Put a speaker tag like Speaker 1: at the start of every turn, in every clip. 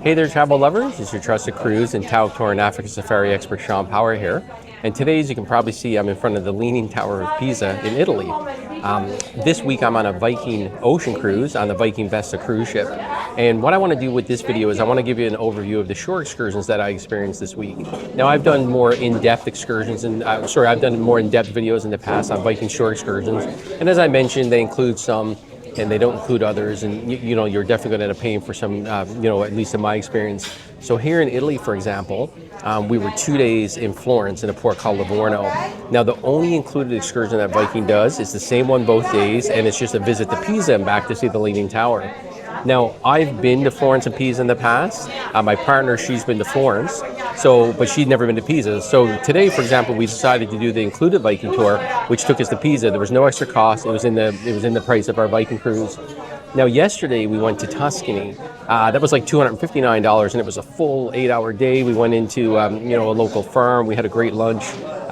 Speaker 1: Hey there, travel lovers. It's your trusted cruise and Tauck tour and Africa safari expert Shawn Power here. And today, as you can probably see, I'm in front of the Leaning Tower of Pisa in Italy. This week, I'm on a Viking ocean cruise on the Viking Vesta cruise ship. And what I want to do with this video is I want to give you an overview of the shore excursions that I experienced this week. Now, I've done more in-depth excursions, and I've done more in-depth videos in the past on Viking shore excursions. And as I mentioned, they include some and they don't include others, and you're definitely going to end up paying for some, at least in my experience. So here in Italy, for example, we were 2 days in Florence in a port called Livorno. Now, the only included excursion that Viking does is the same one both days, and it's just a visit to Pisa and back to see the Leaning Tower. Now, I've been to Florence and Pisa in the past. My partner, she's been to Florence, but she'd never been to Pisa. So today, for example, we decided to do the included Viking tour, which took us to Pisa. There was no extra cost. It was in the price of our Viking cruise. Now, yesterday we went to Tuscany. That was like $259, and it was a full 8-hour day. We went into a local farm. We had a great lunch.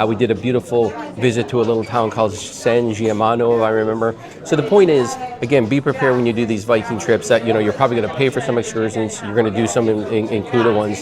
Speaker 1: We did a beautiful visit to a little town called San Giamano, if I remember. So the point is, again, be prepared when you do these Viking trips that you're probably going to pay for some excursions. You're going to do some included ones.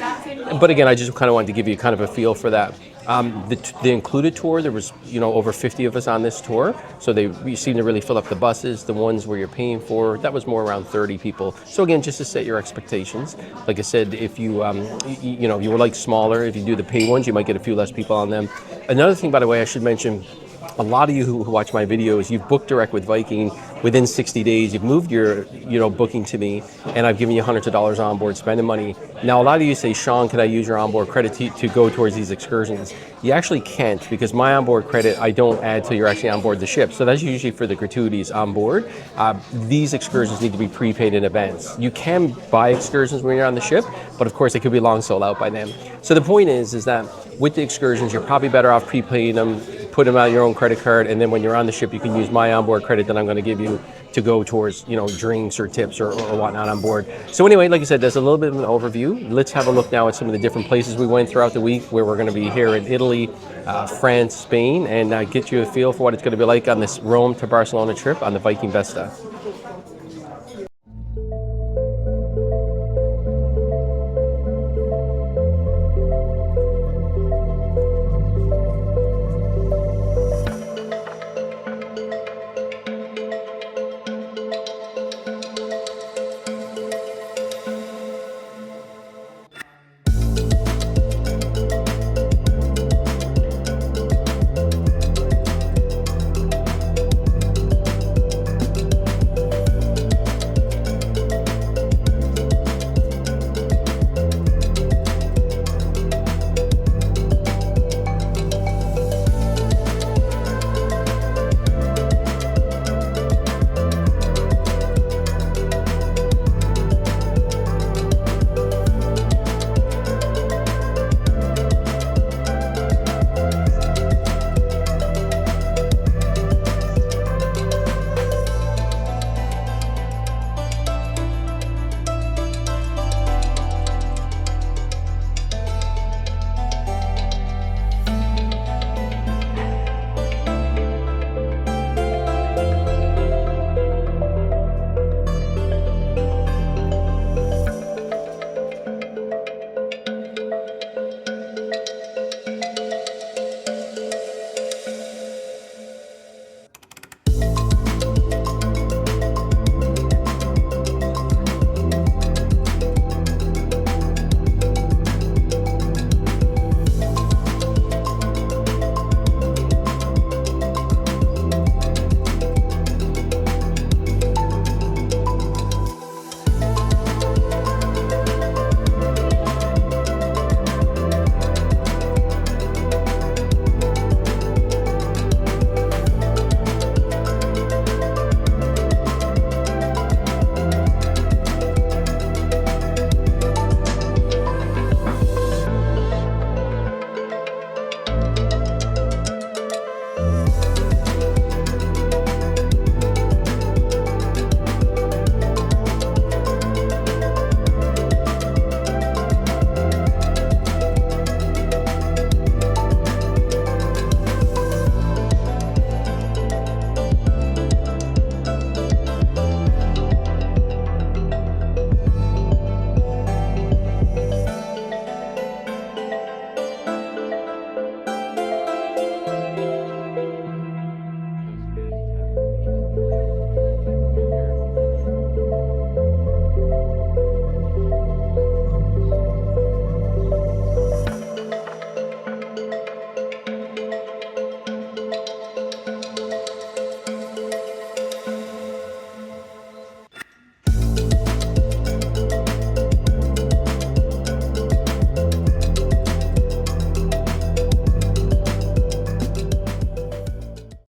Speaker 1: But again, I just kind of wanted to give you kind of a feel for that. The included tour, there was over 50 of us on this tour, so we seem to really fill up the buses. The ones where you're paying for, that was more around 30 people. So again, just to set your expectations, like I said, if you you would like smaller, if you do the pay ones, you might get a few less people on them. Another thing, by the way, I should mention, a lot of you who watch my videos, you've booked direct with Viking within 60 days. You've moved your booking to me, and I've given you hundreds of dollars on board spending money. Now, a lot of you say, Shawn, can I use your onboard credit to go towards these excursions? You actually can't, because my onboard credit I don't add till you're actually on board the ship. So that's usually for the gratuities on board. These excursions need to be prepaid in advance. You can buy excursions when you're on the ship, but of course they could be long sold out by then. So the point is that with the excursions, you're probably better off prepaying them, put them out your own credit card, and then when you're on the ship, you can use my onboard credit that I'm going to give you to go towards drinks or tips or whatnot on board. So anyway, like I said, there's a little bit of an overview. Let's have a look now at some of the different places we went throughout the week, where we're going to be here in Italy, France, Spain, and get you a feel for what it's going to be like on this Rome to Barcelona trip on the Viking Vesta.